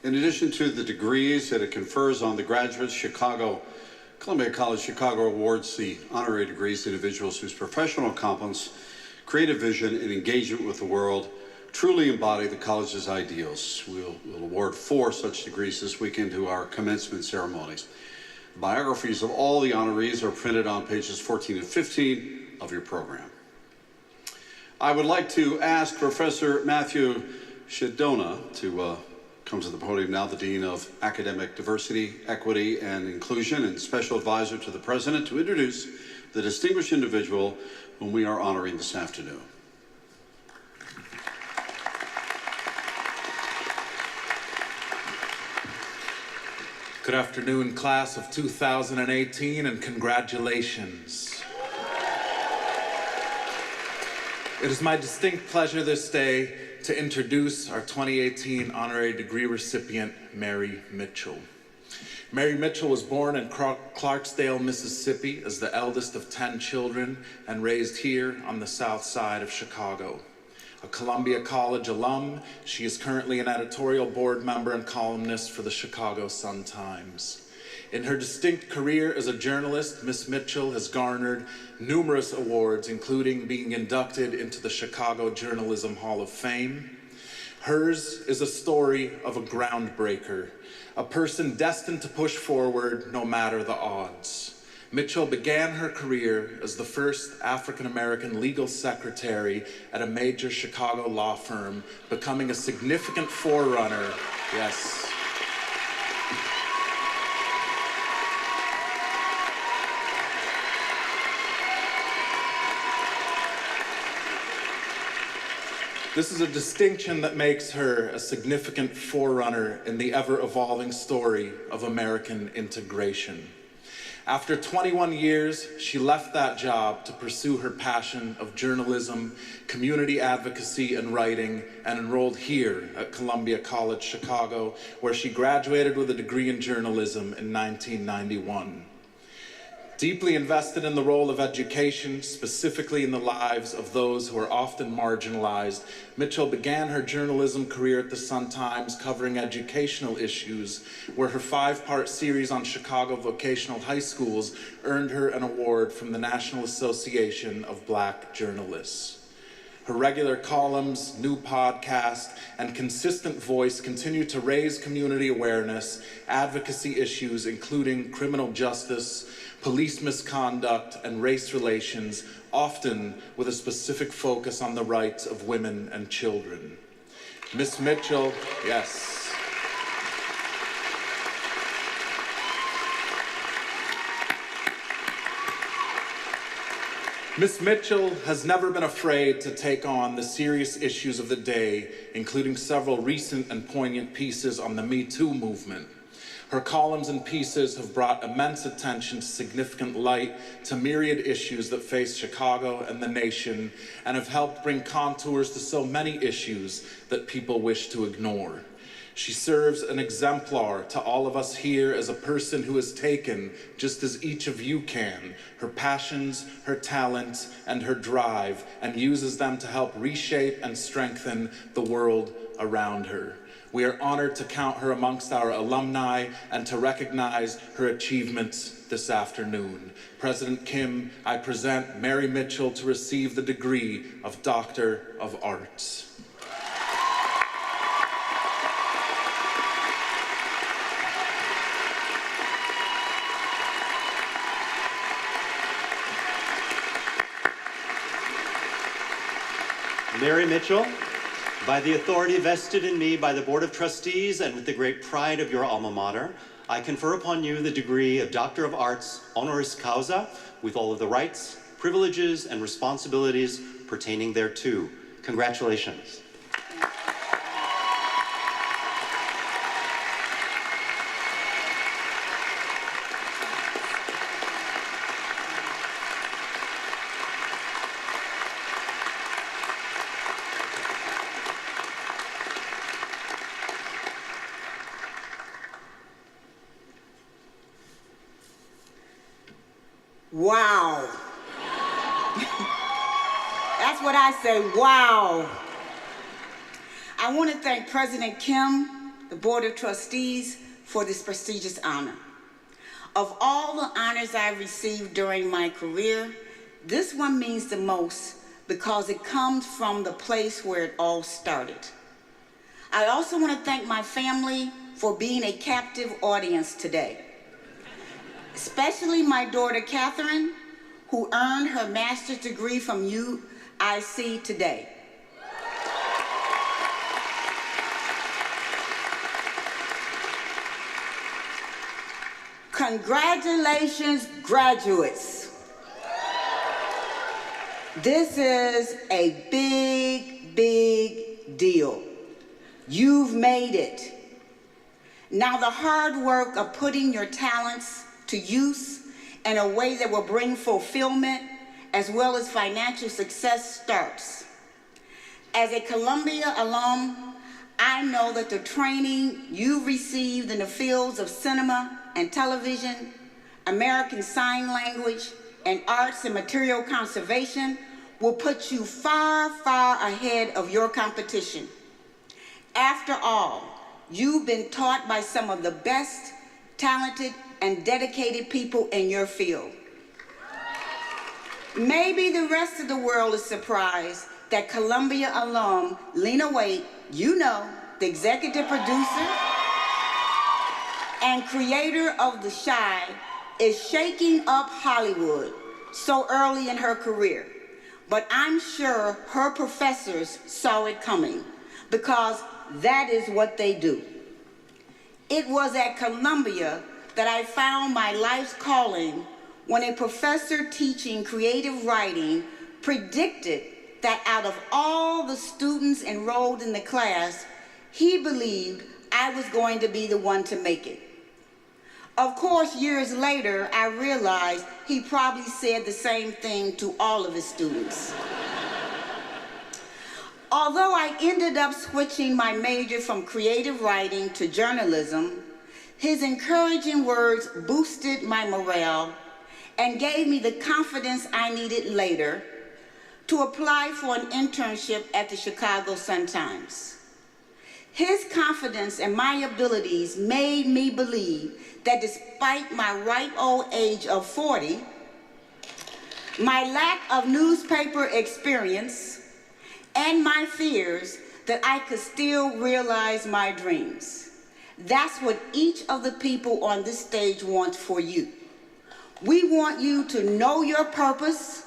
In addition to the degrees that it confers on the graduates, Columbia College Chicago awards the honorary degrees to individuals whose professional competence, creative vision, and engagement with the world truly embody the college's ideals. We'll award 4 such degrees this weekend to our commencement ceremonies. The biographies of all the honorees are printed on pages 14 and 15 of your program. I would like to ask Professor Matthew Shadona to come to the podium now, the Dean of Academic Diversity, Equity, and Inclusion and Special Advisor to the President, to introduce the distinguished individual whom we are honoring this afternoon. Good afternoon, class of 2018, and congratulations. It is my distinct pleasure this day to introduce our 2018 honorary degree recipient, Mary Mitchell. Mary Mitchell was born in Clarksdale, Mississippi as the eldest of 10 children and raised here on the south side of Chicago. A Columbia College alum, she is currently an editorial board member and columnist for the Chicago Sun-Times. In her distinct career as a journalist, Miss Mitchell has garnered numerous awards, including being inducted into the Chicago Journalism Hall of Fame. Hers is a story of a groundbreaker, a person destined to push forward no matter the odds. Mitchell began her career as the first African-American legal secretary at a major Chicago law firm, becoming a significant forerunner. Yes. This is a distinction that makes her a significant forerunner in the ever-evolving story of American integration. After 21 years, she left that job to pursue her passion of journalism, community advocacy, and writing, and enrolled here at Columbia College Chicago, where she graduated with a degree in journalism in 1991. Deeply invested in the role of education, specifically in the lives of those who are often marginalized, Mitchell began her journalism career at the Sun-Times covering educational issues, where her 5-part series on Chicago vocational high schools earned her an award from the National Association of Black Journalists. Her regular columns, new podcast, and consistent voice continue to raise community awareness, advocacy issues including criminal justice, police misconduct, and race relations, often with a specific focus on the rights of women and children. Miss Mitchell, yes. Miss Mitchell has never been afraid to take on the serious issues of the day, including several recent and poignant pieces on the Me Too movement. Her columns and pieces have brought immense attention to significant light to myriad issues that face Chicago and the nation, and have helped bring contours to so many issues that people wish to ignore. She serves an exemplar to all of us here as a person who has taken, just as each of you can, her passions, her talents, and her drive, and uses them to help reshape and strengthen the world around her. We are honored to count her amongst our alumni and to recognize her achievements this afternoon. President Kim, I present Mary Mitchell to receive the degree of Doctor of Arts. Mary Mitchell, by the authority vested in me by the Board of Trustees and with the great pride of your alma mater, I confer upon you the degree of Doctor of Arts honoris causa with all of the rights, privileges, and responsibilities pertaining thereto. Congratulations. Wow. That's what I say, wow. I want to thank President Kim the Board of Trustees for this prestigious honor. Of all the honors I've received during my career, this one means the most because it comes from the place where it all started. I also want to thank my family for being a captive audience today, especially my daughter, Catherine, who earned her master's degree from UIC today. Congratulations, graduates. This is a big, big deal. You've made it. Now the hard work of putting your talents to use in a way that will bring fulfillment as well as financial success starts. As a Columbia alum, I know that the training you received in the fields of cinema and television, American Sign Language, and arts and material conservation will put you far, far ahead of your competition. After all, you've been taught by some of the best, talented, and dedicated people in your field. Maybe the rest of the world is surprised that Columbia alum Lena Waite, you know, the executive producer and creator of The Chi, is shaking up Hollywood so early in her career. But I'm sure her professors saw it coming because that is what they do. It was at Columbia that I found my life's calling when a professor teaching creative writing predicted that out of all the students enrolled in the class, he believed I was going to be the one to make it. Of course, years later, I realized he probably said the same thing to all of his students. Although I ended up switching my major from creative writing to journalism, his encouraging words boosted my morale and gave me the confidence I needed later to apply for an internship at the Chicago Sun-Times. His confidence in my abilities made me believe that despite my ripe old age of 40, my lack of newspaper experience, and my fears, that I could still realize my dreams. That's what each of the people on this stage wants for you. We want you to know your purpose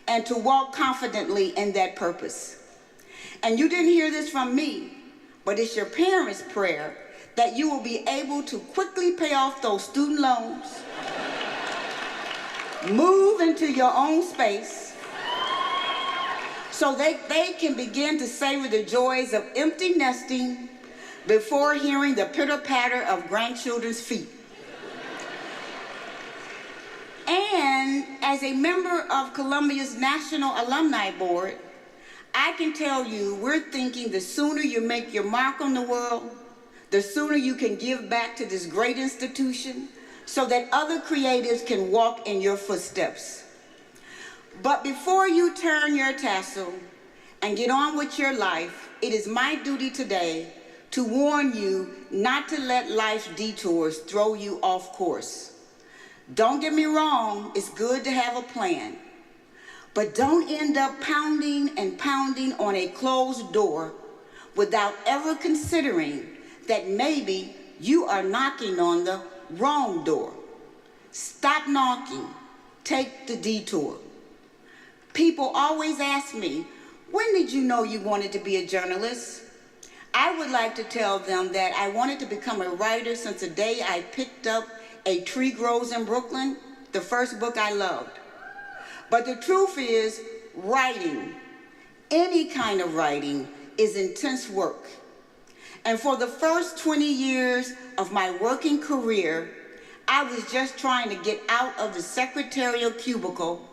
and to walk confidently in that purpose. And you didn't hear this from me, but it's your parents' prayer that you will be able to quickly pay off those student loans, move into your own space, so they can begin to savor the joys of empty nesting before hearing the pitter-patter of grandchildren's feet. And as a member of Columbia's National Alumni Board, I can tell you we're thinking the sooner you make your mark on the world, the sooner you can give back to this great institution so that other creatives can walk in your footsteps. But before you turn your tassel and get on with your life, it is my duty today to warn you not to let life's detours throw you off course. Don't get me wrong, it's good to have a plan, but don't end up pounding and pounding on a closed door without ever considering that maybe you are knocking on the wrong door. Stop knocking, take the detour. People always ask me, when did you know you wanted to be a journalist? I would like to tell them that I wanted to become a writer since the day I picked up A Tree Grows in Brooklyn, the first book I loved. But the truth is, writing, any kind of writing, is intense work. And for the first 20 years of my working career, I was just trying to get out of the secretarial cubicle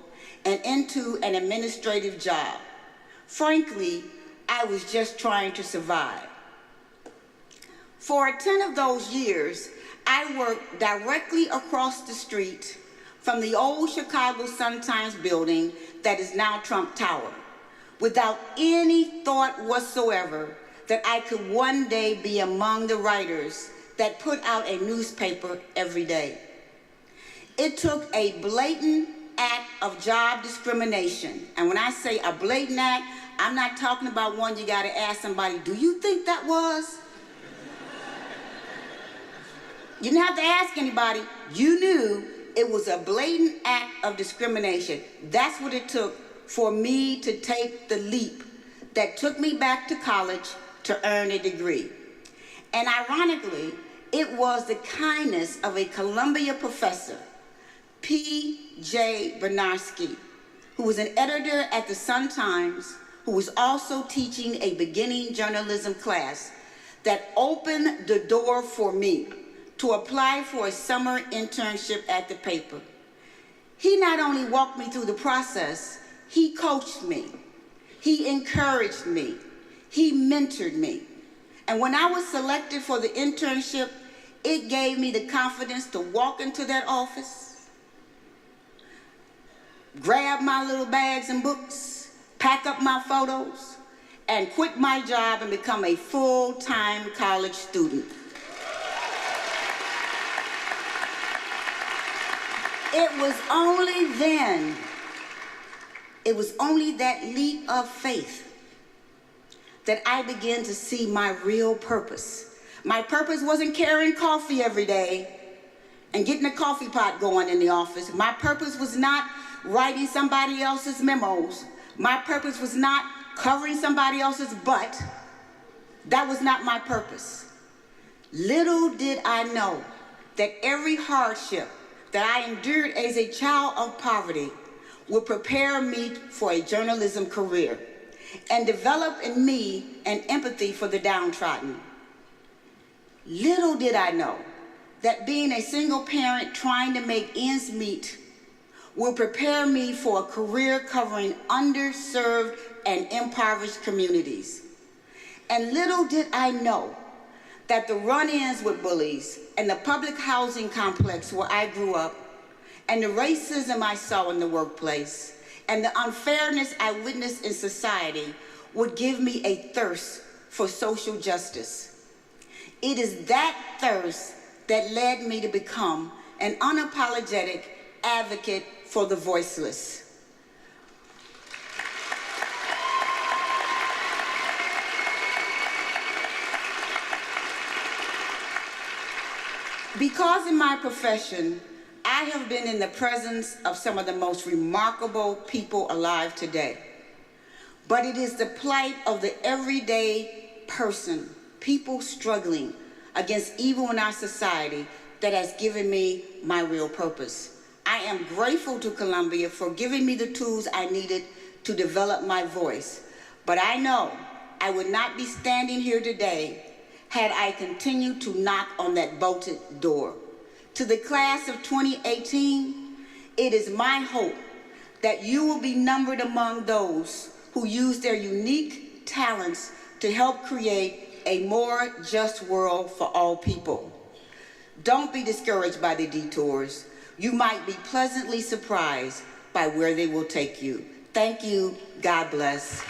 and into an administrative job. Frankly, I was just trying to survive. For 10 of those years, I worked directly across the street from the old Chicago Sun-Times building that is now Trump Tower, without any thought whatsoever that I could one day be among the writers that put out a newspaper every day. It took a blatant act of job discrimination. And when I say a blatant act, I'm not talking about one you gotta ask somebody, do you think that was? You didn't have to ask anybody. You knew it was a blatant act of discrimination. That's what it took for me to take the leap that took me back to college to earn a degree. And ironically, it was the kindness of a Columbia professor, P.J. Bernarski, who was an editor at the Sun-Times, who was also teaching a beginning journalism class, that opened the door for me to apply for a summer internship at the paper. He not only walked me through the process, he coached me, he encouraged me, he mentored me. And when I was selected for the internship, it gave me the confidence to walk into that office, grab my little bags and books, pack up my photos, and quit my job and become a full-time college student. It was only then, it was only that leap of faith that I began to see my real purpose. My purpose wasn't carrying coffee every day and getting a coffee pot going in the office. My purpose was not writing somebody else's memos. My purpose was not covering somebody else's butt. That was not my purpose. Little did I know that every hardship that I endured as a child of poverty would prepare me for a journalism career and develop in me an empathy for the downtrodden. Little did I know that being a single parent trying to make ends meet will prepare me for a career covering underserved and impoverished communities. And little did I know that the run-ins with bullies and the public housing complex where I grew up, and the racism I saw in the workplace, and the unfairness I witnessed in society would give me a thirst for social justice. It is that thirst that led me to become an unapologetic advocate for the voiceless. Because in my profession, I have been in the presence of some of the most remarkable people alive today. But it is the plight of the everyday person, people struggling against evil in our society, that has given me my real purpose. I am grateful to Columbia for giving me the tools I needed to develop my voice. But I know I would not be standing here today had I continued to knock on that bolted door. To the class of 2018, it is my hope that you will be numbered among those who use their unique talents to help create a more just world for all people. Don't be discouraged by the detours. You might be pleasantly surprised by where they will take you. Thank you. God bless.